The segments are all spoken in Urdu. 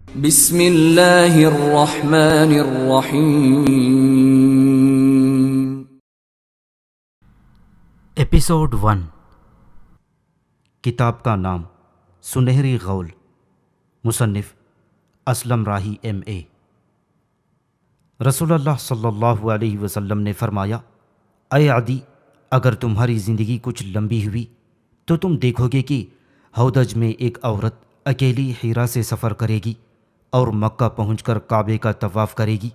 بسم اللہ الرحمن الرحیم۔ ایپیسوڈ 1۔ کتاب کا نام سنہری غول، مصنف اسلم راہی MA۔ رسول اللہ صلی اللہ علیہ وسلم نے فرمایا، اے عدی، اگر تمہاری زندگی کچھ لمبی ہوئی تو تم دیکھو گے کہ ہودج میں ایک عورت اکیلی حرا سے سفر کرے گی اور مکہ پہنچ کر کعبے کا طواف کرے گی،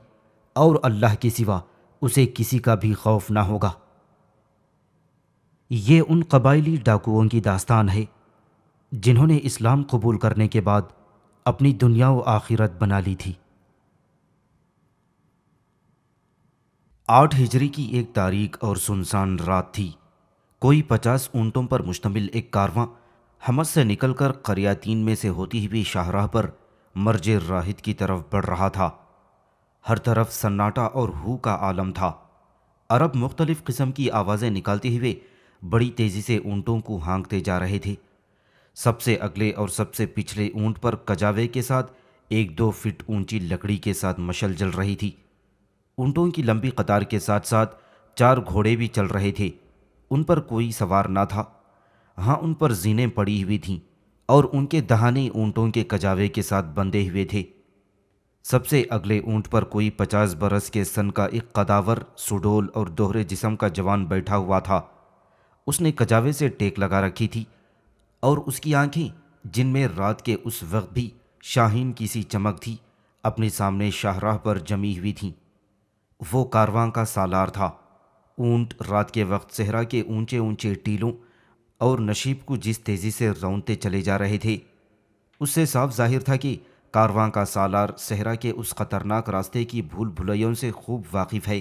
اور اللہ کے سوا اسے کسی کا بھی خوف نہ ہوگا۔ یہ ان قبائلی ڈاکوؤں کی داستان ہے جنہوں نے اسلام قبول کرنے کے بعد اپنی دنیا و آخرت بنا لی تھی۔ 8 ہجری کی ایک تاریک اور سنسان رات تھی۔ کوئی 50 اونٹوں پر مشتمل ایک کارواں حمص سے نکل کر قریاتین میں سے ہوتی ہوئی شاہراہ پر مرج راحت کی طرف بڑھ رہا تھا۔ ہر طرف سناٹا اور ہو کا عالم تھا۔ عرب مختلف قسم کی آوازیں نکالتے ہوئے بڑی تیزی سے اونٹوں کو ہانکتے جا رہے تھے۔ سب سے اگلے اور سب سے پچھلے اونٹ پر کجاوے کے ساتھ 1-2 فٹ اونچی لکڑی کے ساتھ مشل جل رہی تھی۔ اونٹوں کی لمبی قطار کے ساتھ ساتھ 4 گھوڑے بھی چل رہے تھے۔ ان پر کوئی سوار نہ تھا، ہاں ان پر زینیں پڑی ہوئی تھیں اور ان کے دہانے اونٹوں کے کجاوے کے ساتھ بندھے ہوئے تھے۔ سب سے اگلے اونٹ پر کوئی 50 برس کے سن کا ایک قداور، سڈول اور دوہرے جسم کا جوان بیٹھا ہوا تھا۔ اس نے کجاوے سے ٹیک لگا رکھی تھی اور اس کی آنکھیں، جن میں رات کے اس وقت بھی شاہین کی سی چمک تھی، اپنے سامنے شاہراہ پر جمی ہوئی تھیں۔ وہ کارواں کا سالار تھا۔ اونٹ رات کے وقت صحرا کے اونچے اونچے ٹیلوں اور نشیب کو جس تیزی سے رونتے چلے جا رہے تھے، اس سے صاف ظاہر تھا کہ کارواں کا سالار صحرا کے اس خطرناک راستے کی بھول بھلیوں سے خوب واقف ہے۔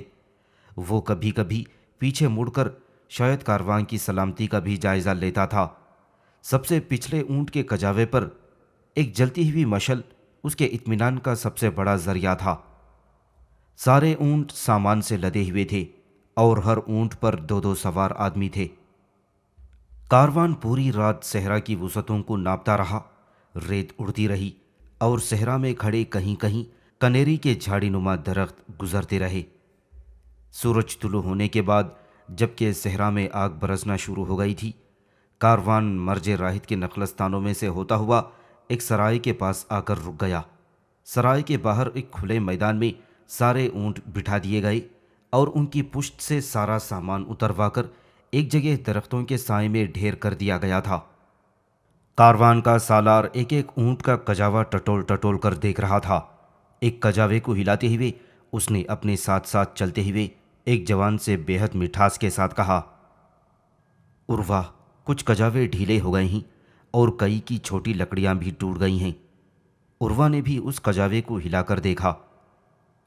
وہ کبھی کبھی پیچھے مڑ کر شاید کارواں کی سلامتی کا بھی جائزہ لیتا تھا۔ سب سے پچھلے اونٹ کے کجاوے پر ایک جلتی ہوئی مشل اس کے اطمینان کا سب سے بڑا ذریعہ تھا۔ سارے اونٹ سامان سے لدے ہوئے تھے اور ہر اونٹ پر 2 سوار آدمی تھے۔ کاروان پوری رات صحرا کی وسعتوں کو ناپتا رہا۔ ریت اڑتی رہی اور صحرا میں کھڑے کہیں کہیں کنیری کے جھاڑی نما درخت گزرتے رہے۔ سورج طلوع ہونے کے بعد جبکہ صحرا میں آگ برسنا شروع ہو گئی تھی، کاروان مرج راحت کے نخلستانوں میں سے ہوتا ہوا ایک سرائے کے پاس آ کر رک گیا۔ سرائے کے باہر ایک کھلے میدان میں سارے اونٹ بٹھا دیے گئے اور ان کی پشت سے سارا سامان اتروا کر ایک جگہ درختوں کے سائے میں ڈھیر کر دیا گیا تھا۔ کاروان کا سالار ایک ایک اونٹ کا کجاوا ٹٹول ٹٹول کر دیکھ رہا تھا۔ ایک کجاوے کو ہلاتے ہوئے اس نے اپنے ساتھ ساتھ چلتے ہوئے ایک جوان سے بے حد مٹھاس کے ساتھ کہا، عروا، کچھ کجاوے ڈھیلے ہو گئے ہیں اور کئی کی چھوٹی لکڑیاں بھی ٹوٹ گئی ہیں۔ عروا نے بھی اس کجاوے کو ہلا کر دیکھا۔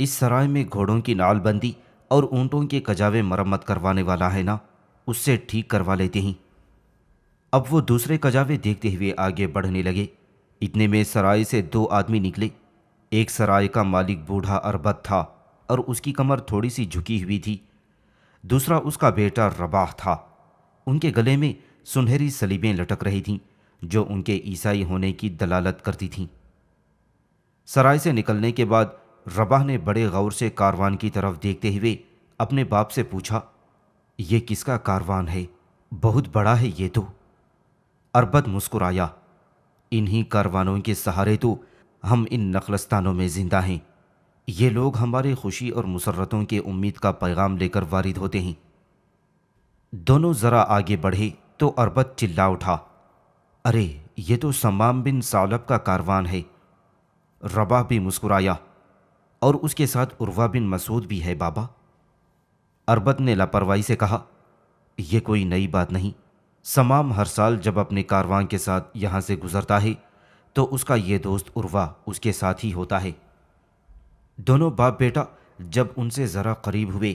اس سرائے میں گھوڑوں کی نعل بندی اور اونٹوں کے کجاوے مرمت کروانے والا ہے نا، اس سے ٹھیک کروا لیتے ہیں۔ اب وہ دوسرے کجاوے دیکھتے ہوئے آگے بڑھنے لگے۔ اتنے میں سرائے سے 2 آدمی نکلے۔ ایک سرائے کا مالک بوڑھا اربد تھا اور اس کی کمر تھوڑی سی جھکی ہوئی تھی۔ دوسرا اس کا بیٹا رباح تھا۔ ان کے گلے میں سنہری سلیبیں لٹک رہی تھیں جو ان کے عیسائی ہونے کی دلالت کرتی تھیں۔ سرائے سے نکلنے کے بعد رباح نے بڑے غور سے کاروان کی طرف دیکھتے ہوئے اپنے باپ سے پوچھا، یہ کس کا کاروان ہے؟ بہت بڑا ہے یہ تو۔ اربد مسکرایا، انہی کاروانوں کے سہارے تو ہم ان نخلستانوں میں زندہ ہیں۔ یہ لوگ ہمارے خوشی اور مسرتوں کے امید کا پیغام لے کر وارد ہوتے ہیں۔ دونوں ذرا آگے بڑھے تو اربد چلا اٹھا، ارے یہ تو سمام بن ثعلب کا کاروان ہے۔ رباح بھی مسکرایا، اور اس کے ساتھ عروہ بن مسعود بھی ہے بابا۔ اربد نے لاپرواہی سے کہا، یہ کوئی نئی بات نہیں، سمام ہر سال جب اپنے کاروان کے ساتھ یہاں سے گزرتا ہے تو اس کا یہ دوست عروہ اس کے ساتھ ہی ہوتا ہے۔ دونوں باپ بیٹا جب ان سے ذرا قریب ہوئے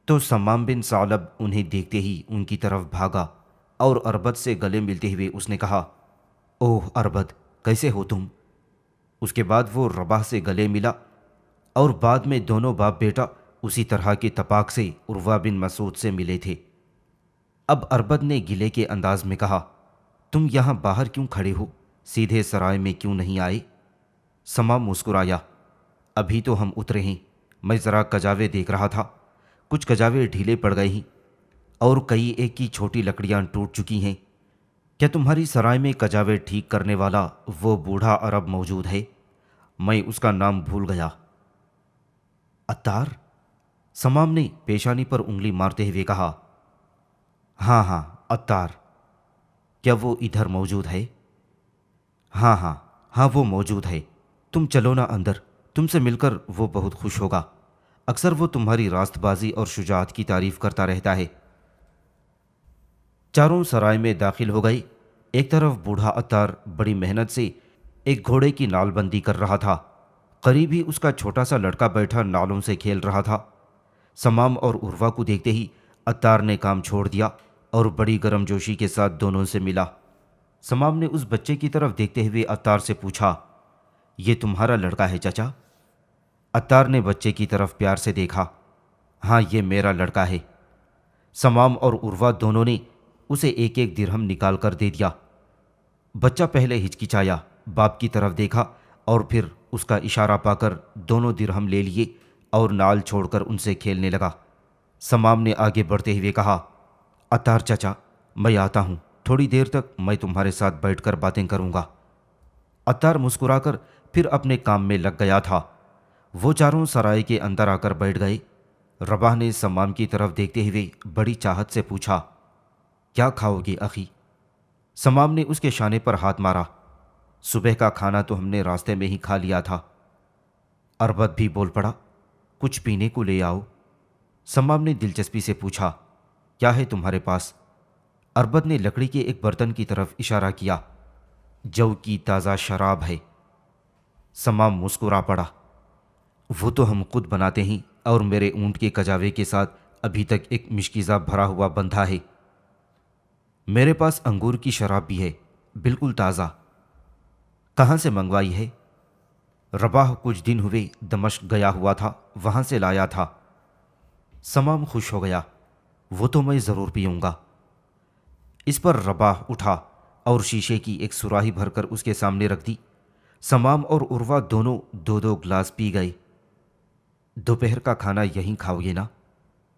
تو سمام بن ثعلب انہیں دیکھتے ہی ان کی طرف بھاگا اور اربد سے گلے ملتے ہوئے اس نے کہا، اوہ اربد، کیسے ہو تم؟ اس کے بعد وہ رباح سے گلے ملا اور بعد میں دونوں باپ بیٹا اسی طرح کے تپاک سے عروہ بن مسعود سے ملے تھے۔ اب اربد نے گلے کے انداز میں کہا، تم یہاں باہر کیوں کھڑے ہو؟ سیدھے سرائے میں کیوں نہیں آئے؟ سمام مسکرایا۔ ابھی تو ہم اترے ہیں، میں ذرا کجاوے دیکھ رہا تھا، کچھ کجاوے ڈھیلے پڑ گئے ہیں اور کئی ایک کی چھوٹی لکڑیاں ٹوٹ چکی ہیں۔ کیا تمہاری سرائے میں کجاوے ٹھیک کرنے والا وہ بوڑھا عرب موجود ہے؟ میں اس کا نام بھول گیا۔ عطار؟ سمام نے پیشانی پر انگلی مارتے ہوئے کہا۔ ہاں ہاں، عطار۔ کیا وہ ادھر موجود ہے؟ ہاں ہاں ہاں، وہ موجود ہے۔ تم چلو نا اندر، تم سے مل کر وہ بہت خوش ہوگا۔ اکثر وہ تمہاری راست بازی اور شجاعت کی تعریف کرتا رہتا ہے۔ چاروں سرائے میں داخل ہو گئے۔ ایک طرف بوڑھا عطار بڑی محنت سے ایک گھوڑے کی نال بندی کر رہا تھا، قریب ہی اس کا چھوٹا سا لڑکا بیٹھا نالوں سے کھیل رہا تھا۔ سمام اور عروہ کو دیکھتے ہی عطار نے کام چھوڑ دیا اور بڑی گرم جوشی کے ساتھ دونوں سے ملا۔ سمام نے اس بچے کی طرف دیکھتے ہوئے عطار سے پوچھا، یہ تمہارا لڑکا ہے چچا؟ عطار نے بچے کی طرف پیار سے دیکھا۔ ہاں، یہ میرا لڑکا ہے۔ سمام اور عروہ دونوں نے اسے ایک ایک درہم نکال کر دے دیا۔ بچہ پہلے ہچکچایا، باپ کی طرف دیکھا اور پھر اس کا اشارہ پا کر دونوں درہم لے لیے اور نال چھوڑ کر ان سے کھیلنے لگا۔ سمام نے آگے بڑھتے ہوئے کہا، عطار چچا، میں آتا ہوں، تھوڑی دیر تک میں تمہارے ساتھ بیٹھ کر باتیں کروں گا۔ عطار مسکرا کر پھر اپنے کام میں لگ گیا تھا۔ وہ چاروں سرائے کے اندر آ کر بیٹھ گئے۔ رباح نے سمام کی طرف دیکھتے ہوئے بڑی چاہت سے پوچھا، کیا کھاؤ گے اخی؟ سمام نے اس کے شانے پر ہاتھ مارا۔ صبح کا کھانا تو ہم نے راستے میں ہی کھا لیا تھا۔ اربد بھی بول پڑا، کچھ پینے کو لے آؤ۔ سمام نے دلچسپی سے پوچھا، کیا ہے تمہارے پاس؟ اربد نے لکڑی کے ایک برتن کی طرف اشارہ کیا۔ جو کی تازہ شراب ہے۔ سمام مسکرا پڑا، وہ تو ہم خود بناتے ہیں اور میرے اونٹ کے کجاوے کے ساتھ ابھی تک ایک مشکیزہ بھرا ہوا بندھا ہے۔ میرے پاس انگور کی شراب بھی ہے، بالکل تازہ۔ کہاں سے منگوائی ہے؟ رباح کچھ دن ہوئے دمشق گیا ہوا تھا، وہاں سے لایا تھا۔ سمام خوش ہو گیا، وہ تو میں ضرور پیوں گا۔ اس پر رباح اٹھا اور شیشے کی ایک سراہی بھر کر اس کے سامنے رکھ دی۔ سمام اور عروہ دونوں دو دو گلاس پی گئے۔ دوپہر کا کھانا یہیں کھاؤ گے نا؟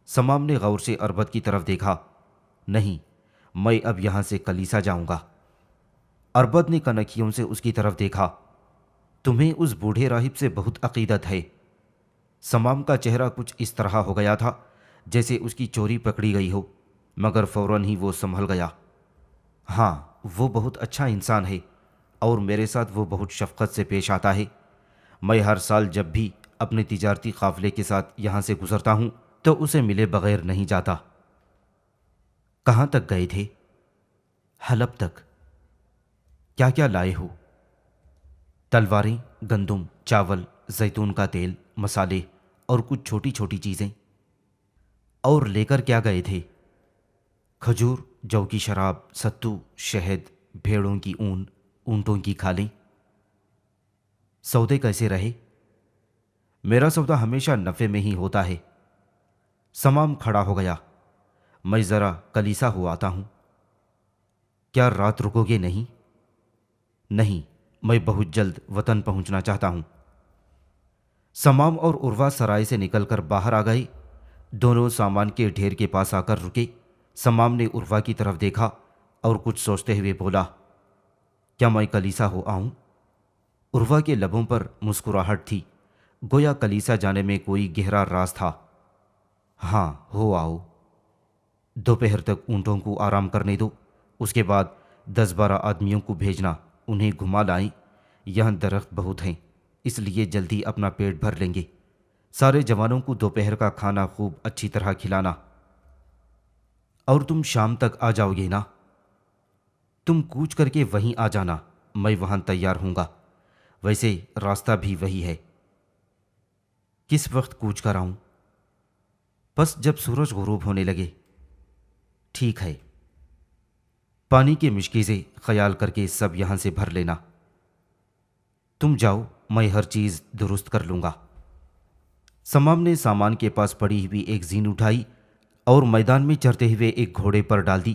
سمام نے غور سے اربد کی طرف دیکھا۔ نہیں، میں اب یہاں سے کلیسا جاؤں گا۔ اربد نے کنکھیوں سے اس کی طرف دیکھا۔ تمہیں اس بوڑھے راہب سے بہت عقیدت ہے۔ سمام کا چہرہ کچھ اس طرح ہو گیا تھا جیسے اس کی چوری پکڑی گئی ہو، مگر فوراً ہی وہ سنبھل گیا۔ ہاں، وہ بہت اچھا انسان ہے اور میرے ساتھ وہ بہت شفقت سے پیش آتا ہے۔ میں ہر سال جب بھی اپنے تجارتی قافلے کے ساتھ یہاں سے گزرتا ہوں تو اسے ملے بغیر نہیں جاتا۔ کہاں تک گئے تھے؟ حلب تک۔ کیا کیا لائے ہو؟ تلواریں، گندم، چاول، زیتون کا تیل، مسالے اور کچھ چھوٹی چھوٹی چیزیں۔ اور لے کر کیا گئے تھے؟ کھجور، جو کی شراب، ستو، شہد، بھیڑوں کی اون، اونٹوں کی کھالیں۔ سودے کیسے رہے؟ میرا سودا ہمیشہ نفع میں ہی ہوتا ہے۔ سمام کھڑا ہو گیا، میں ذرا کلیسا ہو آتا ہوں۔ کیا رات رکو گے نہیں؟ نہیں، میں بہت جلد وطن پہنچنا چاہتا ہوں۔ سمام اور عروہ سرائے سے نکل کر باہر آ گئے۔ دونوں سامان کے ڈھیر کے پاس آ کر رکے۔ سمام نے عروہ کی طرف دیکھا اور کچھ سوچتے ہوئے بولا، کیا میں کلیسا ہو آؤں؟ عروہ کے لبوں پر مسکراہٹ تھی، گویا کلیسا جانے میں کوئی گہرا راز تھا۔ ہاں، ہو آؤ۔ دوپہر تک اونٹوں کو آرام کرنے دو، اس کے بعد 10-12 آدمیوں کو بھیجنا، انہیں گھما لائیں۔ یہاں درخت بہت ہیں، اس لیے جلدی اپنا پیٹ بھر لیں گے۔ سارے جوانوں کو دوپہر کا کھانا خوب اچھی طرح کھلانا۔ اور تم شام تک آ جاؤ گے نا؟ تم کوچ کر کے وہیں آ جانا، میں وہاں تیار ہوں گا۔ ویسے راستہ بھی وہی ہے۔ کس وقت کوچ کر آؤں؟ بس جب سورج غروب ہونے لگے۔ ٹھیک ہے۔ پانی کے مشکیزیں خیال کر کے سب یہاں سے بھر لینا۔ تم جاؤ، میں ہر چیز درست کر لوں گا۔ سمام نے سامان کے پاس پڑی ہوئی ایک زین اٹھائی اور میدان میں چرتے ہوئے ایک گھوڑے پر ڈال دی۔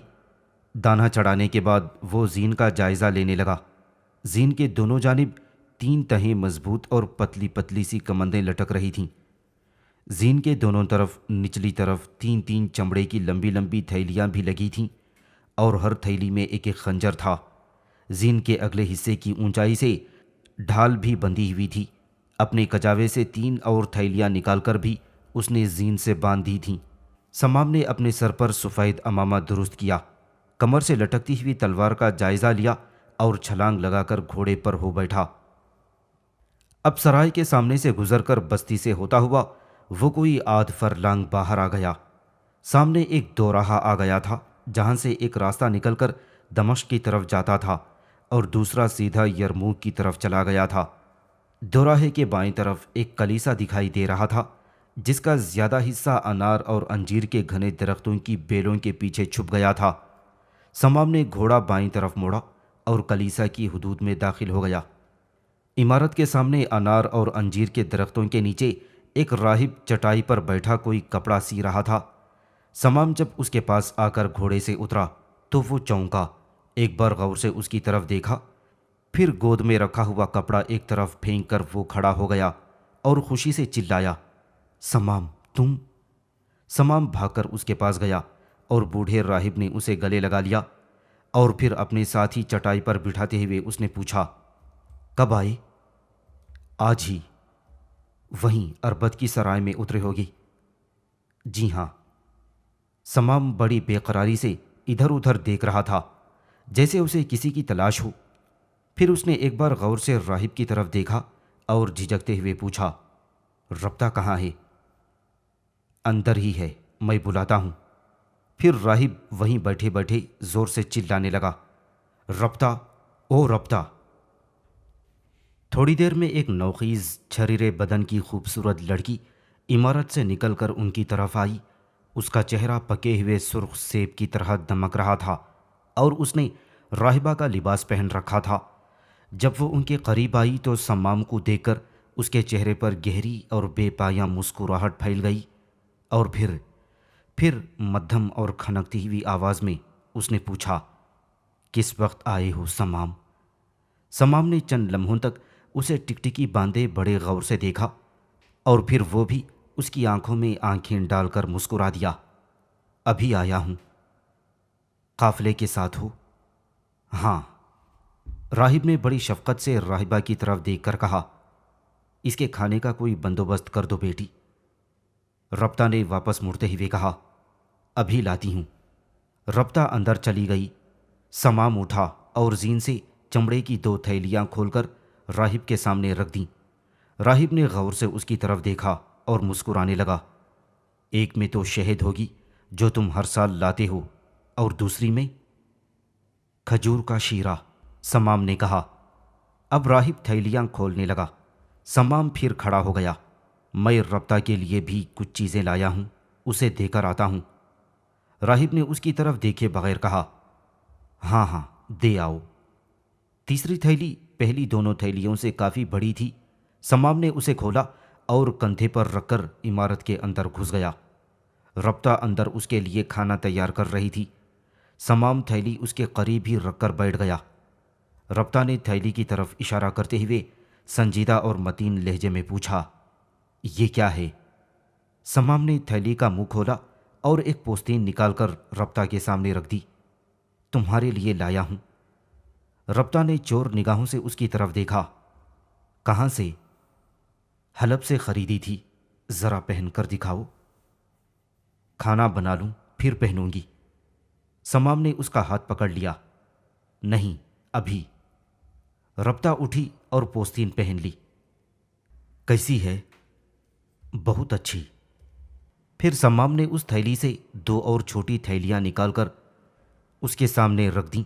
دانہ چڑھانے کے بعد وہ زین کا جائزہ لینے لگا۔ زین کے دونوں جانب 3 تہیں مضبوط اور پتلی پتلی سی کمندیں لٹک رہی تھیں۔ زین کے دونوں طرف نچلی طرف 3 چمڑے کی لمبی لمبی تھیلیاں بھی لگی تھیں اور ہر تھیلی میں ایک ایک خنجر تھا۔ زین کے اگلے حصے کی اونچائی سے ڈھال بھی بندھی ہوئی تھی۔ اپنے کجاوے سے 3 اور تھیلیاں نکال کر بھی اس نے زین سے باندھ دی تھیں۔ سمام نے اپنے سر پر سفید امامہ درست کیا، کمر سے لٹکتی ہوئی تلوار کا جائزہ لیا اور چھلانگ لگا کر گھوڑے پر ہو بیٹھا۔ اب سرائے کے سامنے سے گزر کر بستی سے ہوتا ہوا وہ کوئی آدھ فرلانگ باہر آ گیا۔ سامنے ایک دوراہا آ گیا تھا جہاں سے ایک راستہ نکل کر دمشق کی طرف جاتا تھا اور دوسرا سیدھا یرموک کی طرف چلا گیا تھا۔ دوراہے کے بائیں طرف ایک کلیسا دکھائی دے رہا تھا جس کا زیادہ حصہ انار اور انجیر کے گھنے درختوں کی بیلوں کے پیچھے چھپ گیا تھا۔ سمام نے گھوڑا بائیں طرف موڑا اور کلیسا کی حدود میں داخل ہو گیا۔ عمارت کے سامنے انار اور انجیر کے درختوں کے نیچے ایک راہب چٹائی پر بیٹھا کوئی کپڑا سی رہا تھا۔ سمام جب اس کے پاس آ کر گھوڑے سے اترا تو وہ چونکا، ایک بار غور سے اس کی طرف دیکھا، پھر گود میں رکھا ہوا کپڑا ایک طرف پھینک کر وہ کھڑا ہو گیا اور خوشی سے چلایا، سمام تم؟ سمام بھاگ کر اس کے پاس گیا اور بوڑھے راہب نے اسے گلے لگا لیا اور پھر اپنے ساتھ ہی چٹائی پر بٹھاتے ہوئے اس نے پوچھا، کب آئے؟ آج ہی۔ وہیں اربد کی سرائے میں اترے ہوگی؟ جی ہاں۔ سمام بڑی بے قراری سے ادھر ادھر دیکھ رہا تھا جیسے اسے کسی کی تلاش ہو۔ پھر اس نے ایک بار غور سے راہب کی طرف دیکھا اور جھجکتے ہوئے پوچھا، ربطہ کہاں ہے؟ اندر ہی ہے، میں بلاتا ہوں۔ پھر راہب وہیں بیٹھے بیٹھے زور سے چلانے لگا، ربطہ، او ربطہ۔ تھوڑی دیر میں ایک نوخیز چھریرے بدن کی خوبصورت لڑکی عمارت سے نکل کر ان کی طرف آئی۔ اس کا چہرہ پکے ہوئے سرخ سیب کی طرح دمک رہا تھا اور اس نے راہبہ کا لباس پہن رکھا تھا۔ جب وہ ان کے قریب آئی تو سمام کو دیکھ کر اس کے چہرے پر گہری اور بے پایاں مسکراہٹ پھیل گئی اور پھر مدھم اور کھنکتی ہوئی آواز میں اس نے پوچھا، کس وقت آئے ہو سمام؟ سمام نے چند لمحوں تک اسے ٹکٹکی باندھے بڑے غور سے دیکھا اور پھر وہ بھی اس کی آنکھوں میں آنکھیں ڈال کر مسکرا دیا، ابھی آیا ہوں۔ قافلے کے ساتھ ہو؟ ہاں۔ راہب نے بڑی شفقت سے راہبہ کی طرف دیکھ کر کہا، اس کے کھانے کا کوئی بندوبست کر دو بیٹی۔ ربطہ نے واپس مڑتے ہوئے کہا، ابھی لاتی ہوں۔ ربطہ اندر چلی گئی۔ سمام اٹھا اور زین سے چمڑے کی 2 تھیلیاں کھول کر راہب کے سامنے رکھ دیں۔ راہب نے غور سے اس کی طرف دیکھا اور مسکرانے لگا، ایک میں تو شہد ہوگی جو تم ہر سال لاتے ہو اور دوسری میں کھجور کا شیرہ، سمام نے کہا۔ اب راہب تھیلیاں کھولنے لگا۔ سمام پھر کھڑا ہو گیا، میں ربطہ کے لیے بھی کچھ چیزیں لایا ہوں، اسے دے کر آتا ہوں۔ راہب نے اس کی طرف دیکھے بغیر کہا، ہاں ہاں دے آؤ۔ تیسری تھیلی پہلی دونوں تھیلیوں سے کافی بڑی تھی۔ سمام نے اسے کھولا اور کندھے پر رکھ کر عمارت کے اندر گھس گیا۔ ربطہ اندر اس کے لیے کھانا تیار کر رہی تھی۔ سمام تھیلی اس کے قریب ہی رکھ کر بیٹھ گیا۔ ربطہ نے تھیلی کی طرف اشارہ کرتے ہوئے سنجیدہ اور متین لہجے میں پوچھا، یہ کیا ہے؟ سمام نے تھیلی کا منہ کھولا اور ایک پوستین نکال کر ربطہ کے سامنے رکھ دی، تمہارے لیے لایا ہوں۔ ربطہ نے چور نگاہوں سے اس کی طرف دیکھا، کہاں سے؟ حلب سے خریدی تھی، ذرا پہن کر دکھاؤ۔ کھانا بنا لوں پھر پہنوں گی۔ سمام نے اس کا ہاتھ پکڑ لیا، نہیں ابھی۔ ربطہ اٹھی اور پوستین پہن لی۔ کیسی ہے؟ بہت اچھی۔ پھر سمام نے اس تھیلی سے 2 اور چھوٹی تھیلیاں نکال کر اس کے سامنے رکھ دیں،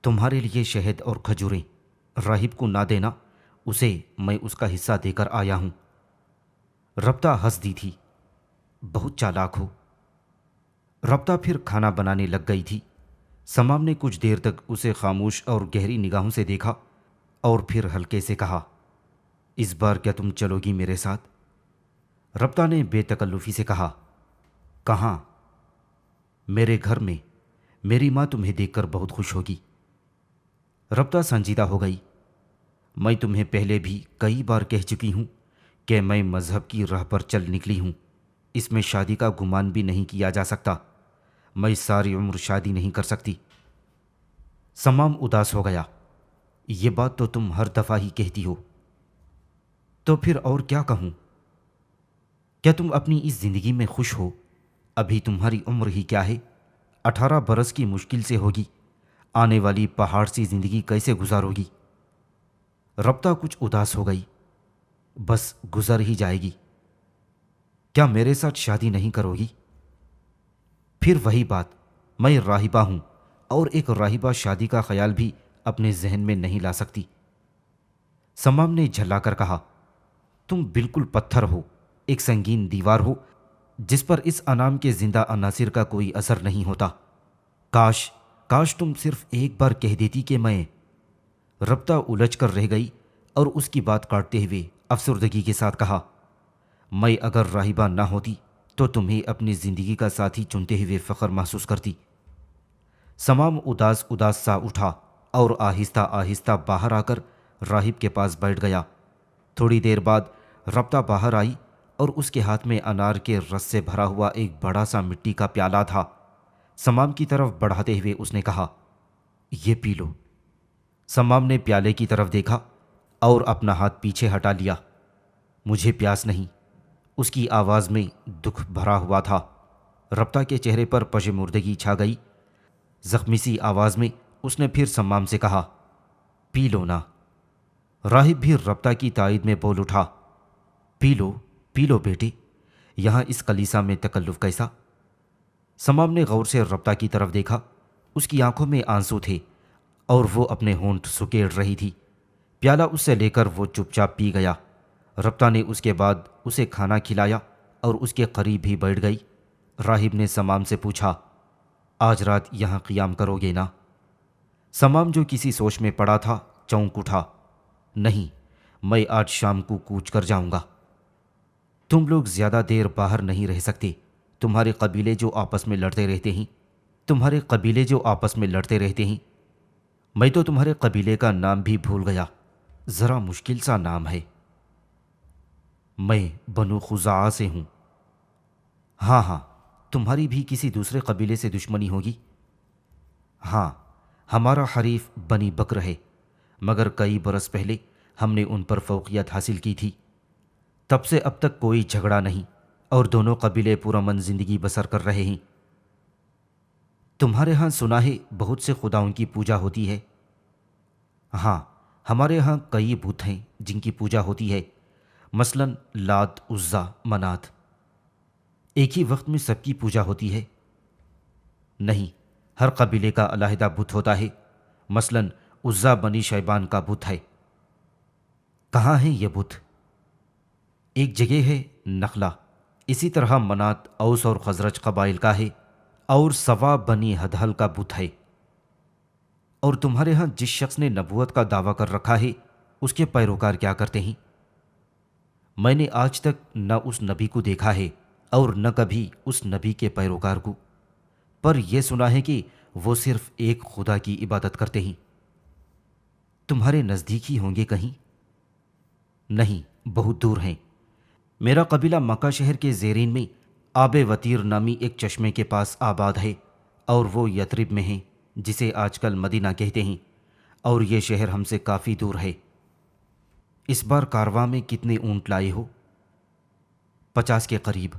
تمہارے لیے شہد اور کھجوریں، راہب کو نہ دینا، اسے میں اس کا حصہ دے کر آیا ہوں۔ ربطہ ہنس دی تھی، بہت چالاک ہو۔ ربطہ پھر کھانا بنانے لگ گئی تھی۔ سمام نے کچھ دیر تک اسے خاموش اور گہری نگاہوں سے دیکھا اور پھر ہلکے سے کہا، اس بار کیا تم چلو گی میرے ساتھ؟ ربطہ نے بے تکلفی سے کہا، کہاں؟ میرے گھر میں، میری ماں تمہیں دیکھ کر بہت خوش ہوگی۔ ربطہ سنجیدہ ہو گئی، میں تمہیں پہلے بھی کئی بار کہہ چکی ہوں کہ میں مذہب کی راہ پر چل نکلی ہوں، اس میں شادی کا گمان بھی نہیں کیا جا سکتا، میں ساری عمر شادی نہیں کر سکتی۔ سمام اداس ہو گیا۔ یہ بات تو تم ہر دفعہ ہی کہتی ہو، تو پھر اور کیا کہوں؟ کیا تم اپنی اس زندگی میں خوش ہو؟ ابھی تمہاری عمر ہی کیا ہے؟ 18 برس کی مشکل سے ہوگی، آنے والی پہاڑ سی زندگی کیسے گزارو گی؟ ربطہ کچھ اداس ہو گئی۔ بس گزر ہی جائے گی، کیا میرے ساتھ شادی نہیں کرو گی؟ پھر وہی بات، میں راہبہ ہوں اور ایک راہبہ شادی کا خیال بھی اپنے ذہن میں نہیں لا سکتی۔ سمام نے جھلا کر کہا، تم بالکل پتھر ہو، ایک سنگین دیوار ہو جس پر اس انام کے زندہ عناصر کا کوئی اثر نہیں ہوتا۔ کاش تم صرف ایک بار کہہ دیتی کہ میں… ربطہ الجھ کر رہ گئی اور اس کی بات کاٹتے ہوئے افسردگی کے ساتھ کہا، میں اگر راہبہ نہ ہوتی تو تمہیں اپنی زندگی کا ساتھی چنتے ہوئے فخر محسوس کرتی۔ سمام اداس سا اٹھا اور آہستہ آہستہ باہر آ کر راہب کے پاس بیٹھ گیا۔ تھوڑی دیر بعد ربطہ باہر آئی اور اس کے ہاتھ میں انار کے رس سے بھرا ہوا ایک بڑا سا مٹی کا پیالہ تھا۔ سمام کی طرف بڑھاتے ہوئے اس نے کہا، یہ پی لو۔ سمام نے پیالے کی طرف دیکھا اور اپنا ہاتھ پیچھے ہٹا لیا۔ مجھے پیاس نہیں، اس کی آواز میں دکھ بھرا ہوا تھا۔ ربطہ کے چہرے پر پژمردگی چھا گئی۔ زخمی سی آواز میں اس نے پھر سمام سے کہا، پی لو نا۔ راہب بھی ربطہ کی تائید میں بول اٹھا، پی لو بیٹے، یہاں اس کلیسا میں تکلف کیسا؟ سمام نے غور سے ربطہ کی طرف دیکھا۔ اس کی آنکھوں میں آنسو تھے اور وہ اپنے ہونٹ سکیڑ رہی تھی۔ پیالہ اس سے لے کر وہ چپ چاپ پی گیا۔ ربطہ نے اس کے بعد اسے کھانا کھلایا اور اس کے قریب ہی بیٹھ گئی۔ راہب نے سمام سے پوچھا، آج رات یہاں قیام کرو گے نا؟ سمام جو کسی سوچ میں پڑا تھا چونک اٹھا، نہیں، میں آج شام کو کوچ کر جاؤں گا۔ تم لوگ زیادہ دیر باہر نہیں رہ سکتے، تمہارے قبیلے جو آپس میں لڑتے رہتے ہیں، میں تو تمہارے قبیلے کا نام بھی بھول گیا، ذرا مشکل سا نام ہے۔ میں بنو خزاعہ سے ہوں۔ ہاں، تمہاری بھی کسی دوسرے قبیلے سے دشمنی ہوگی؟ ہاں، ہمارا حریف بنی بکر ہے، مگر کئی برس پہلے ہم نے ان پر فوقیت حاصل کی تھی۔ تب سے اب تک کوئی جھگڑا نہیں اور دونوں قبیلے پرامن زندگی بسر کر رہے ہیں۔ تمہارے ہاں سنا ہے بہت سے خداؤں کی پوجا ہوتی ہے؟ ہاں، ہمارے ہاں کئی بت ہیں جن کی پوجا ہوتی ہے، مثلاً لات، عزا، منات۔ ایک ہی وقت میں سب کی پوجا ہوتی ہے؟ نہیں، ہر قبیلے کا علیحدہ بت ہوتا ہے، مثلاً عزا بنی شیبان کا بت ہے۔ کہاں ہے یہ بت؟ ایک جگہ ہے نخلا۔ اسی طرح منات اوس اور خزرج قبائل کا ہے، اور سوا بنی ہدہل کا بت ہے۔ اور تمہارے ہاں جس شخص نے نبوت کا دعویٰ کر رکھا ہے اس کے پیروکار کیا کرتے ہیں؟ میں نے آج تک نہ اس نبی کو دیکھا ہے اور نہ کبھی اس نبی کے پیروکار کو، پر یہ سنا ہے کہ وہ صرف ایک خدا کی عبادت کرتے ہیں۔ تمہارے نزدیک ہی ہوں گے کہیں؟ نہیں، بہت دور ہیں۔ میرا قبیلہ مکہ شہر کے زیرین میں آب وطیر نامی ایک چشمے کے پاس آباد ہے، اور وہ یثرب میں ہیں جسے آج کل مدینہ کہتے ہیں، اور یہ شہر ہم سے کافی دور ہے۔ اس بار کارواں میں کتنے اونٹ لائے ہو؟ 50 کے قریب۔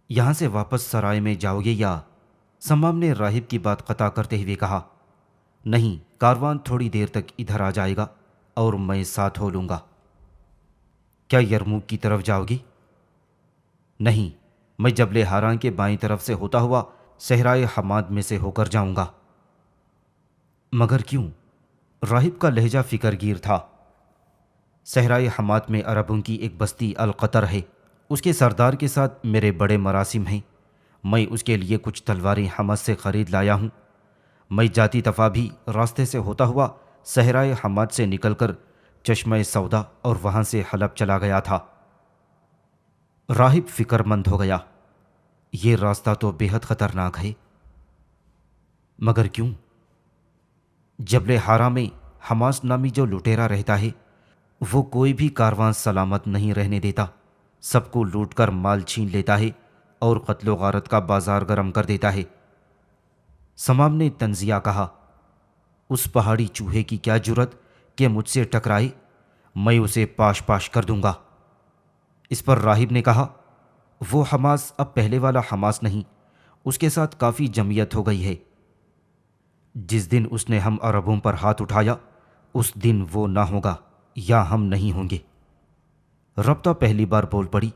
یہاں سے واپس سرائے میں جاؤ گے یا… سمام نے راہب کی بات قطع کرتے ہوئے کہا، نہیں، کاروان تھوڑی دیر تک ادھر آ جائے گا اور میں ساتھ ہو لوں گا۔ کیا یرموک کی طرف جاؤ گی؟ نہیں، میں جبل ہاراں کے بائیں طرف سے ہوتا ہوا صحرائے حماد میں سے ہو کر جاؤں گا۔ مگر کیوں؟ راہب کا لہجہ فکر گیر تھا۔ صحرائے حماد میں عربوں کی ایک بستی القطر ہے، اس کے سردار کے ساتھ میرے بڑے مراسم ہیں۔ میں اس کے لیے کچھ تلواریں حمد سے خرید لایا ہوں۔ میں جاتی دفعہ بھی راستے سے ہوتا ہوا صحرائے حماد سے نکل کر چشمہ سودا اور وہاں سے حلب چلا گیا تھا۔ راہب فکر مند ہو گیا، یہ راستہ تو بے حد خطرناک ہے۔ مگر کیوں؟ جبل ہارا میں حماس نامی جو لٹیرا رہتا ہے وہ کوئی بھی کارواں سلامت نہیں رہنے دیتا، سب کو لوٹ کر مال چھین لیتا ہے اور قتل و غارت کا بازار گرم کر دیتا ہے۔ سمام نے تنزیہ کہا، اس پہاڑی چوہے کی کیا جرت کہ مجھ سے ٹکرائے، میں اسے پاش پاش کر دوں گا۔ اس پر راہب نے کہا، وہ حماس اب پہلے والا حماس نہیں، اس کے ساتھ کافی جمعیت ہو گئی ہے۔ جس دن اس نے ہم عربوں پر ہاتھ اٹھایا اس دن وہ نہ ہوگا یا ہم نہیں ہوں گے۔ ربطہ پہلی بار بول پڑی،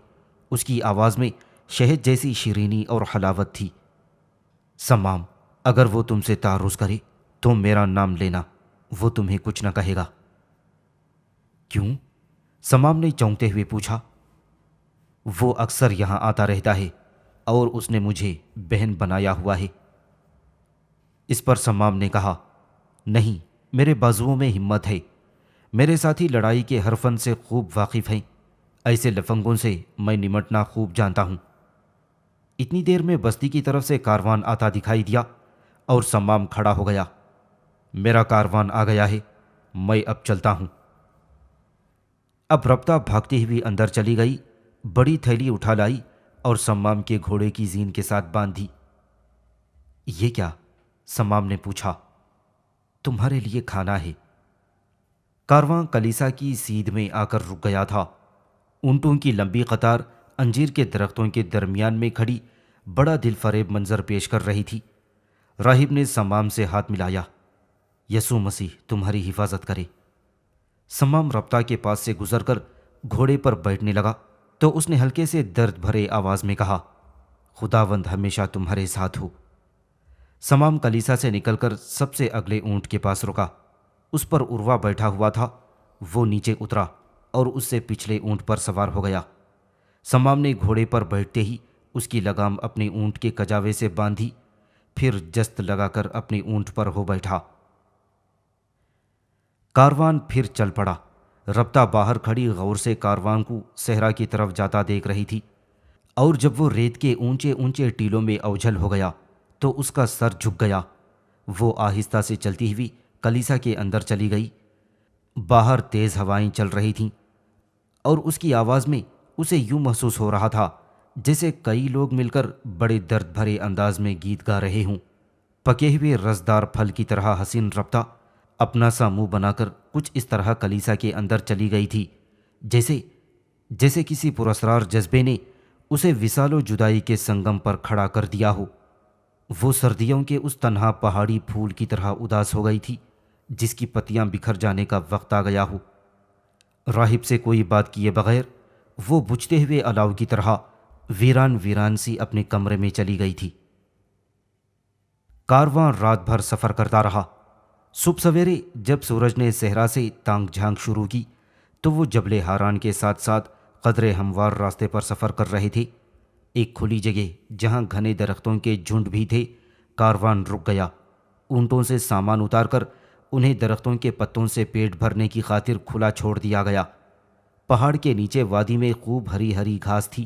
اس کی آواز میں شہد جیسی شیرینی اور حلاوت تھی۔ سمام، اگر وہ تم سے تعرض کرے تو میرا نام لینا، وہ تمہیں کچھ نہ کہے گا۔ کیوں؟ سمام نے چونکتے ہوئے پوچھا۔ وہ اکثر یہاں آتا رہتا ہے اور اس نے مجھے بہن بنایا ہوا ہے۔ اس پر سمام نے کہا، نہیں، میرے بازوؤں میں ہمت ہے، میرے ساتھی لڑائی کے ہر فن سے خوب واقف ہیں، ایسے لفنگوں سے میں نمٹنا خوب جانتا ہوں۔ اتنی دیر میں بستی کی طرف سے کاروان آتا دکھائی دیا اور سمام کھڑا ہو گیا۔ میرا کاروان آ گیا ہے، میں اب چلتا ہوں۔ اب ربطہ بھاگتی ہوئی اندر چلی گئی، بڑی تھیلی اٹھا لائی اور سمام کے گھوڑے کی زین کے ساتھ باندھی۔ یہ کیا؟ سمام نے پوچھا۔ تمہارے لیے کھانا ہے۔ کارواں کلیسا کی سیدھ میں آ کر رک گیا تھا۔ اونٹوں کی لمبی قطار انجیر کے درختوں کے درمیان میں کھڑی بڑا دل فریب منظر پیش کر رہی تھی۔ راہب نے سمام سے ہاتھ ملایا، یسوع مسیح تمہاری حفاظت کرے۔ سمام ربطہ کے پاس سے گزر کر گھوڑے پر بیٹھنے لگا تو اس نے ہلکے سے درد بھرے آواز میں کہا، خداوند ہمیشہ تمہارے ساتھ ہو۔ سمام کلیسا سے نکل کر سب سے اگلے اونٹ کے پاس رکا۔ اس پر عروا بیٹھا ہوا تھا۔ وہ نیچے اترا اور اس سے پچھلے اونٹ پر سوار ہو گیا۔ سمام نے گھوڑے پر بیٹھتے ہی اس کی لگام اپنے اونٹ کے کجاوے سے باندھی، پھر جست لگا کر اپنے اونٹ پر ہو بیٹھا۔ کاروان پھر چل پڑا۔ ربطہ باہر کھڑی غور سے کاروان کو صحرا کی طرف جاتا دیکھ رہی تھی، اور جب وہ ریت کے اونچے اونچے ٹیلوں میں اوجھل ہو گیا تو اس کا سر جھک گیا۔ وہ آہستہ سے چلتی ہوئی کلیسا کے اندر چلی گئی۔ باہر تیز ہوائیں چل رہی تھیں اور اس کی آواز میں اسے یوں محسوس ہو رہا تھا جیسے کئی لوگ مل کر بڑے درد بھرے انداز میں گیت گا رہے ہوں۔ پکے ہوئے رسدار پھل کی طرح حسین ربطہ اپنا سا منہ بنا کر کچھ اس طرح کلیسا کے اندر چلی گئی تھی جیسے کسی پراسرار جذبے نے اسے وصال و جدائی کے سنگم پر کھڑا کر دیا ہو۔ وہ سردیوں کے اس تنہا پہاڑی پھول کی طرح اداس ہو گئی تھی جس کی پتیاں بکھر جانے کا وقت آ گیا ہو۔ راہب سے کوئی بات کیے بغیر وہ بجھتے ہوئے الاؤ کی طرح ویران سی اپنے کمرے میں چلی گئی تھی۔ کارواں رات بھر سفر کرتا رہا۔ صبح سویرے جب سورج نے صحرا سے تانگ جھانک شروع کی تو وہ جبل ہاران کے ساتھ ساتھ قدرے ہموار راستے پر سفر کر رہے تھے۔ ایک کھلی جگہ جہاں گھنے درختوں کے جھنڈ بھی تھے، کاروان رک گیا۔ اونٹوں سے سامان اتار کر انہیں درختوں کے پتوں سے پیٹ بھرنے کی خاطر کھلا چھوڑ دیا گیا۔ پہاڑ کے نیچے وادی میں خوب ہری ہری گھاس تھی۔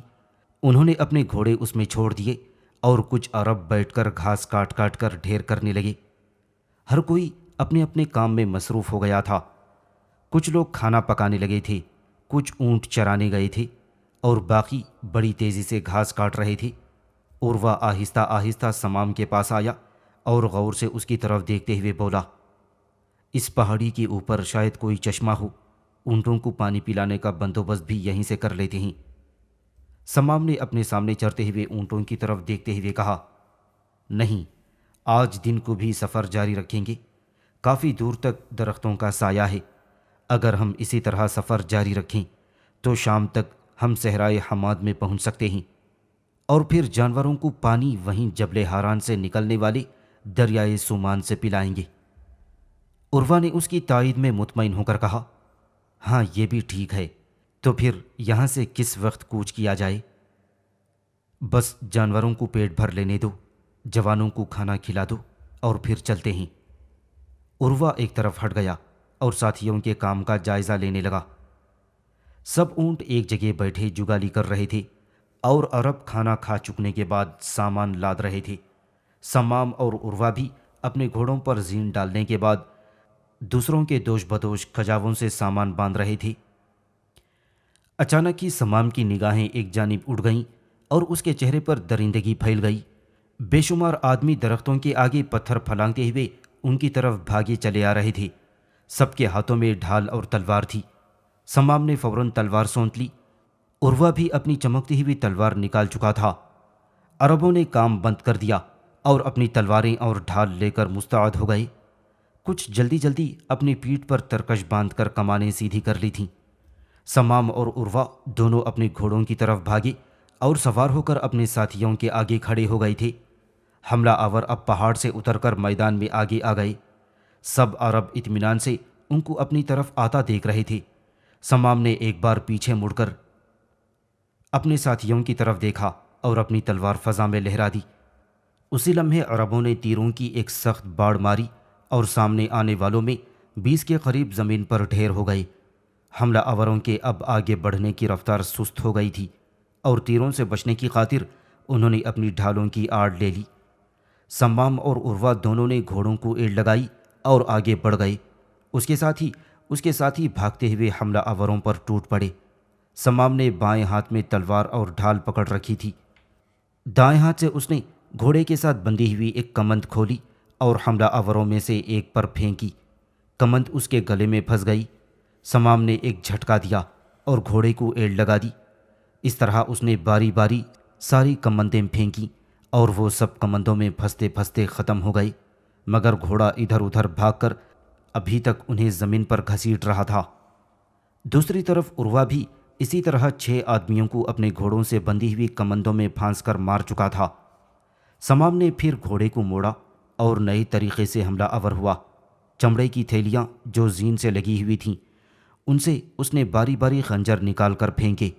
انہوں نے اپنے گھوڑے اس میں چھوڑ دیے اور کچھ عرب بیٹھ کر گھاس کاٹ کاٹ کر ڈھیر کرنے لگے۔ ہر کوئی اپنے اپنے کام میں مصروف ہو گیا تھا۔ کچھ لوگ کھانا پکانے لگے تھے، کچھ اونٹ چرانے گئے تھے اور باقی بڑی تیزی سے گھاس کاٹ رہے تھے۔ عروا آہستہ آہستہ سمام کے پاس آیا اور غور سے اس کی طرف دیکھتے ہوئے بولا، اس پہاڑی کے اوپر شاید کوئی چشمہ ہو، اونٹوں کو پانی پلانے کا بندوبست بھی یہیں سے کر لیتے ہیں۔ سمام نے اپنے سامنے چرتے ہوئے اونٹوں کی طرف دیکھتے ہوئے کہا، نہیں، آج دن کو بھی سفر جاری رکھیں گے۔ کافی دور تک درختوں کا سایہ ہے۔ اگر ہم اسی طرح سفر جاری رکھیں تو شام تک ہم صحرائے حماد میں پہنچ سکتے ہیں، اور پھر جانوروں کو پانی وہیں جبل ہاران سے نکلنے والے دریائے سومان سے پلائیں گے۔ عروا نے اس کی تائید میں مطمئن ہو کر کہا، ہاں یہ بھی ٹھیک ہے، تو پھر یہاں سے کس وقت کوچ کیا جائے؟ بس جانوروں کو پیٹ بھر لینے دو، جوانوں کو کھانا کھلا دو اور پھر چلتے ہیں۔ عروا ایک طرف ہٹ گیا اور ساتھیوں کے کام کا جائزہ لینے لگا۔ سب اونٹ ایک جگہ بیٹھے جگالی کر رہے تھے اور عرب کھانا کھا چکنے کے بعد سامان لاد رہے تھے۔ سمام اور عروا بھی اپنے گھوڑوں پر زین ڈالنے کے بعد دوسروں کے دوش بدوش کھجاووں سے سامان باندھ رہے تھے۔ اچانک ہی سمام کی نگاہیں ایک جانب اٹھ گئیں اور اس کے چہرے پر درندگی پھیل گئی۔ بے شمار آدمی درختوں کے آگے پتھر پھلانگتے ہوئے ان کی طرف بھاگے چلے آ رہے تھے۔ سب کے ہاتھوں میں ڈھال اور تلوار تھی۔ سمام نے فوراً تلوار سونت لی۔ عروہ بھی اپنی چمکتی ہوئی تلوار نکال چکا تھا۔ عربوں نے کام بند کر دیا اور اپنی تلواریں اور ڈھال لے کر مستعد ہو گئے۔ کچھ جلدی جلدی اپنی پیٹھ پر ترکش باندھ کر کمانیں سیدھی کر لی تھیں۔ سمام اور عروہ دونوں اپنے گھوڑوں کی طرف بھاگے اور سوار ہو کر اپنے ساتھیوں کے آگے کھڑے ہو گئے تھے۔ حملہ آور اب پہاڑ سے اتر کر میدان میں آگے آ گئے۔ سب عرب اطمینان سے ان کو اپنی طرف آتا دیکھ رہے تھے۔ سمام نے ایک بار پیچھے مڑ کر اپنے ساتھیوں کی طرف دیکھا اور اپنی تلوار فضا میں لہرا دی۔ اسی لمحے عربوں نے تیروں کی ایک سخت باڑ ماری اور سامنے آنے والوں میں 20 کے قریب زمین پر ڈھیر ہو گئے۔ حملہ آوروں کے اب آگے بڑھنے کی رفتار سست ہو گئی تھی اور تیروں سے بچنے کی خاطر انہوں نے اپنی ڈھالوں کی آڑ لے لی۔ سمام اور عروہ دونوں نے گھوڑوں کو ایڑ لگائی اور آگے بڑھ گئے۔ اس کے ساتھ ہی بھاگتے ہوئے حملہ آوروں پر ٹوٹ پڑے۔ سمام نے بائیں ہاتھ میں تلوار اور ڈھال پکڑ رکھی تھی۔ دائیں ہاتھ سے اس نے گھوڑے کے ساتھ بندھی ہوئی ایک کمند کھولی اور حملہ آوروں میں سے ایک پر پھینکی۔ کمند اس کے گلے میں پھنس گئی۔ سمام نے ایک جھٹکا دیا اور گھوڑے کو ایڑ لگا دی۔ اس طرح اس نے باری باری ساری کمندیں پھینکیں اور وہ سب کمندوں میں پھنستے پھنستے ختم ہو گئے، مگر گھوڑا ادھر ادھر بھاگ کر ابھی تک انہیں زمین پر گھسیٹ رہا تھا۔ دوسری طرف عروہ بھی اسی طرح 6 آدمیوں کو اپنے گھوڑوں سے بندھی ہوئی کمندوں میں پھانس کر مار چکا تھا۔ سمام نے پھر گھوڑے کو موڑا اور نئے طریقے سے حملہ آور ہوا۔ چمڑے کی تھیلیاں جو زین سے لگی ہوئی تھیں ان سے اس نے باری باری خنجر نکال کر پھینکے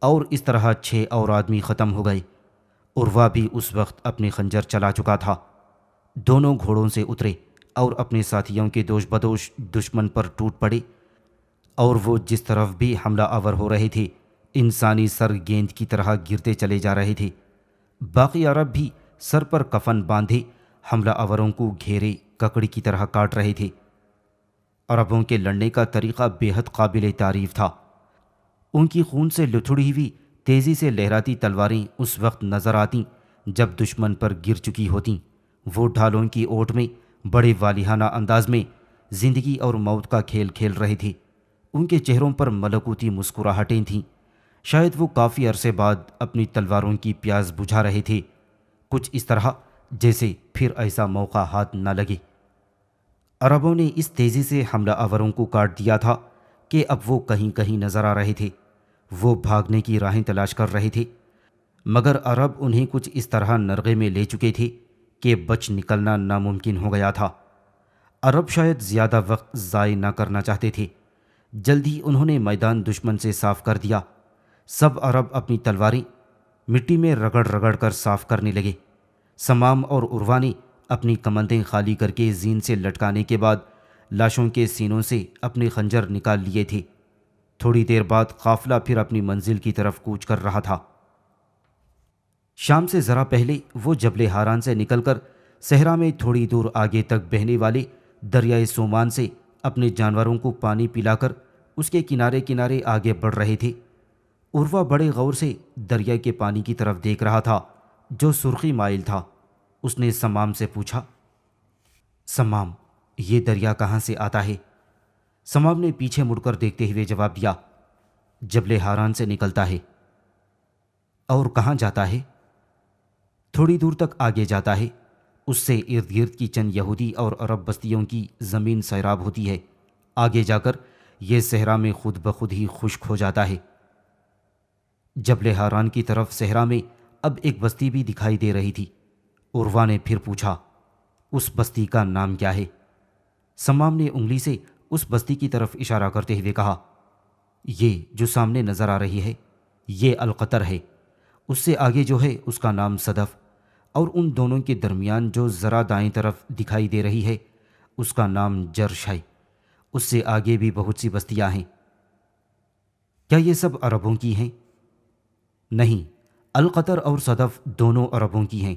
اور اس طرح 6 اور آدمی ختم ہو گئے۔ عروہ بھی اس وقت اپنے خنجر چلا چکا تھا۔ دونوں گھوڑوں سے اترے اور اپنے ساتھیوں کے دوش بدوش دشمن پر ٹوٹ پڑے، اور وہ جس طرف بھی حملہ آور ہو رہے تھے انسانی سر گیند کی طرح گرتے چلے جا رہے تھے۔ باقی عرب بھی سر پر کفن باندھے حملہ آوروں کو گھیرے ککڑی کی طرح کاٹ رہے تھے۔ عربوں کے لڑنے کا طریقہ بے حد قابل تعریف تھا۔ ان کی خون سے لتھڑی ہوئی تیزی سے لہراتی تلواریں اس وقت نظر آتیں جب دشمن پر گر چکی ہوتیں۔ وہ ڈھالوں کی اوٹ میں بڑے والیانہ انداز میں زندگی اور موت کا کھیل کھیل رہے تھے۔ ان کے چہروں پر ملکوتی مسکراہٹیں تھیں۔ شاید وہ کافی عرصے بعد اپنی تلواروں کی پیاس بجھا رہے تھے، کچھ اس طرح جیسے پھر ایسا موقع ہاتھ نہ لگے۔ عربوں نے اس تیزی سے حملہ آوروں کو کاٹ دیا تھا کہ اب وہ کہیں کہیں نظر آ رہے تھے۔ وہ بھاگنے کی راہیں تلاش کر رہے تھے، مگر عرب انہیں کچھ اس طرح نرغے میں لے چکے تھے کہ بچ نکلنا ناممکن ہو گیا تھا۔ عرب شاید زیادہ وقت ضائع نہ کرنا چاہتے تھے۔ جلدی انہوں نے میدان دشمن سے صاف کر دیا۔ سب عرب اپنی تلواریں مٹی میں رگڑ رگڑ کر صاف کرنے لگے۔ سمام اور عروہ نے اپنی کمندیں خالی کر کے زین سے لٹکانے کے بعد لاشوں کے سینوں سے اپنے خنجر نکال لیے تھے۔ تھوڑی دیر بعد قافلہ پھر اپنی منزل کی طرف کوچ کر رہا تھا۔ شام سے ذرا پہلے وہ جبل ہاران سے نکل کر صحرا میں تھوڑی دور آگے تک بہنے والے دریائے سومان سے اپنے جانوروں کو پانی پلا کر اس کے کنارے کنارے آگے بڑھ رہے تھے۔ عروہ بڑے غور سے دریا کے پانی کی طرف دیکھ رہا تھا جو سرخی مائل تھا۔ اس نے سمام سے پوچھا، سمام، یہ دریا کہاں سے آتا ہے؟ سمام نے پیچھے مڑ کر دیکھتے ہوئے جواب دیا، جبل ہاران سے نکلتا ہے۔ اور کہاں جاتا ہے؟ تھوڑی دور تک آگے جاتا ہے۔ اس سے ارد گرد کی چند یہودی اور عرب بستیوں کی زمین سیراب ہوتی ہے۔ آگے جا کر یہ صحرا میں خود بخود ہی خشک ہو جاتا ہے۔ جبل ہاران کی طرف صحرا میں اب ایک بستی بھی دکھائی دے رہی تھی۔ عروہ نے پھر پوچھا، اس بستی کا نام کیا ہے؟ سمام نے انگلی سے اس بستی کی طرف اشارہ کرتے ہوئے کہا، یہ جو سامنے نظر آ رہی ہے یہ القطر ہے۔ اس سے آگے جو ہے اس کا نام صدف، اور ان دونوں کے درمیان جو ذرا دائیں طرف دکھائی دے رہی ہے اس کا نام جرش ہے۔ اس سے آگے بھی بہت سی بستیاں ہیں۔ کیا یہ سب عربوں کی ہیں؟ نہیں، القطر اور صدف دونوں عربوں کی ہیں۔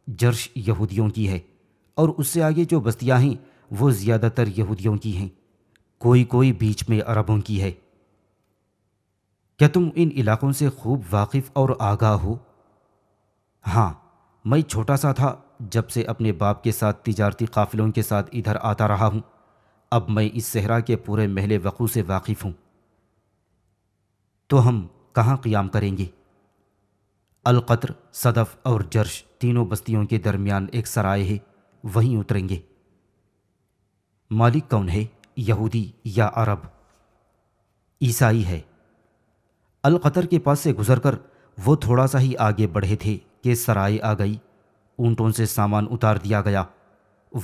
جرش یہودیوں کی ہے، اور اس سے آگے جو بستیاں ہیں وہ زیادہ تر یہودیوں کی ہیں، کوئی کوئی بیچ میں عربوں کی ہے۔ کیا تم ان علاقوں سے خوب واقف اور آگاہ ہو؟ ہاں، میں چھوٹا سا تھا جب سے اپنے باپ کے ساتھ تجارتی قافلوں کے ساتھ ادھر آتا رہا ہوں۔ اب میں اس صحرا کے پورے محل وقوع سے واقف ہوں۔ تو ہم کہاں قیام کریں گے؟ القطر، صدف اور جرش تینوں بستیوں کے درمیان ایک سرائے ہے، وہیں اتریں گے۔ مالک کون ہے، یہودی یا عرب؟ عیسائی ہے۔ القطر کے پاس سے گزر کر وہ تھوڑا سا ہی آگے بڑھے تھے کہ سرائے آ گئی۔ اونٹوں سے سامان اتار دیا گیا۔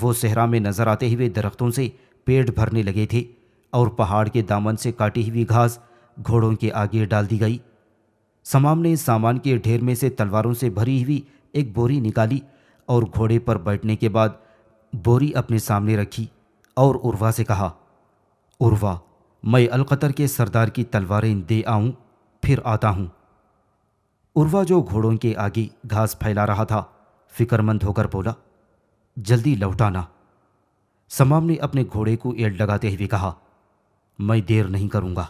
وہ صحرا میں نظر آتے ہوئے درختوں سے پیٹ بھرنے لگے تھے اور پہاڑ کے دامن سے کاٹی ہوئی گھاس گھوڑوں کے آگے ڈال دی گئی۔ سمام نے سامان کے ڈھیر میں سے تلواروں سے بھری ہوئی ایک بوری نکالی اور گھوڑے پر بیٹھنے کے بعد بوری اپنے سامنے رکھی اور عروہ سے کہا، عروہ، میں القطر کے سردار کی تلواریں دے آؤں، پھر آتا ہوں۔ عروہ جو گھوڑوں کے آگے گھاس پھیلا رہا تھا فکر مند ہو کر بولا، جلدی لوٹانا۔ سمام نے اپنے گھوڑے کو ایڑ لگاتے ہوئے کہا، میں دیر نہیں کروں گا۔